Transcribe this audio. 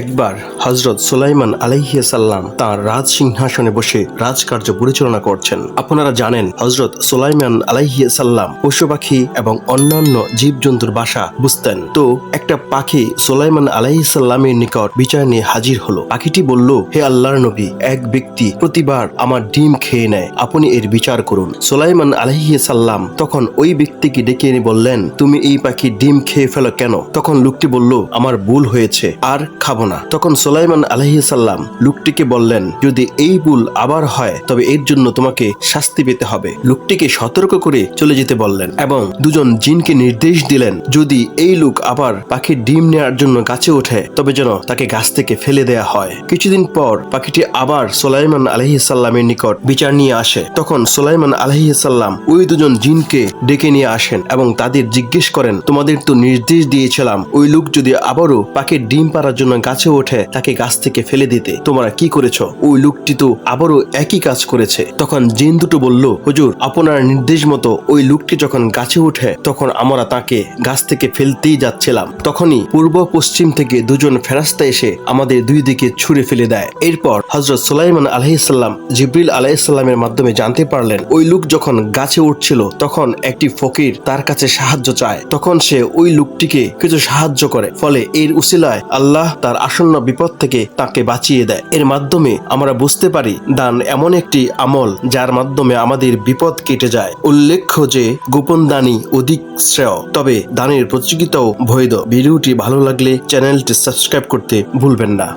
একবার হযরত সুলাইমান আলাইহিস সালাম তাঁর রাজ সিংহাসনে বসে রাজকার্য পরিচালনা করছেন। আপনারা জানেন হযরত সুলাইমান আলাইহিস সালাম পশু পাখি এবং অন্যান্য জীবজন্তুর ভাষা বুঝতেন। তো একটা পাখি সুলাইমান আলাইহিস সালামের নিকট বিচার নিয়ে হাজির হলো। পাখিটি বলল, হে আল্লাহর নবী, এক ব্যক্তি প্রতিবার আমার ডিম খেয়ে নেয়, আপনি এর বিচার করুন। সুলাইমান আলাইহিস সালাম তখন ওই ব্যক্তিকে ডেকে এনে বললেন, তুমি এই পাখির ডিম খেয়ে ফেলো কেন? তখন লোকটি বলল, আমার ভুল হয়েছে, আর খাবো না। তখন সুলাইমান আলাইহিস সালাম লোকটিকে বললেন, যদি এই ভুল আবার হয় তবে এর জন্য তোমাকে শাস্তি পেতে হবে। লোকটিকে সতর্ক করে চলে যেতে বললেন এবং দুজন জিনকে নির্দেশ দিলেন, যদি এই লোক আবার পাখির ডিম নেওয়ার জন্য গাছে ওঠে তবে যেন তাকে গাছ থেকে ফেলে দেয়া হয়। কিছুদিন পর পাখিটি আবার সুলাইমান আলাইহিস সালামের নিকট বিচার নিয়ে আসে। তখন সুলাইমান আলাইহিস সালাম ওই দুজন জিনকে ডেকে নিয়ে আসেন এবং তাদের জিজ্ঞেস করেন, তোমাদের তো নির্দেশ দিয়েছিলাম ওই লোক যদি আবারও পাখির ডিম পাড়ার জন্য গাছে ওঠে তাকে গাছ থেকে ফেলে দিতে, তোমরা কি করেছো? ওই লোকটি তো আবারও একই কাজ করেছে। তখন জিন দুটো বলল, হুজুর, আপনার নির্দেশ মতো ওই লোকটি যখন গাছে ওঠে তখন আমরা তাকে গাছ থেকে ফেলতেই যাচ্ছিলাম। তখনই পূর্ব পশ্চিম থেকে দুজন ফেরেশতা এসে আমাদের দুই দিকে ছুঁড়ে ফেলে দেয়। এরপর হযরত সুলাইমান আলাইহিস সালাম জিবরিল আলাইহিস সালামের মাধ্যমে জানতে পারলেন, ওই লোক যখন গাছে উঠছিল তখন একটি ফকির তার কাছে সাহায্য চায়। তখন সে ওই লোকটিকে কিছু সাহায্য করে, ফলে এর উসিলায় আল্লাহ তার আসন্ন বিপদ থেকে তাকে বাঁচিয়ে দেয়। এর মাধ্যমে আমরা বুঝতে পারি দান এমন একটি আমল যার মাধ্যমে আমাদের বিপদ কেটে যায়। উল্লেখ্য যে গোপন দানই অধিক শ্রেয়, তবে দানের প্রতিযোগিতাও বৈধ। ভিডিওটি ভালো লাগলে চ্যানেলটি সাবস্ক্রাইব করতে ভুলবেন না।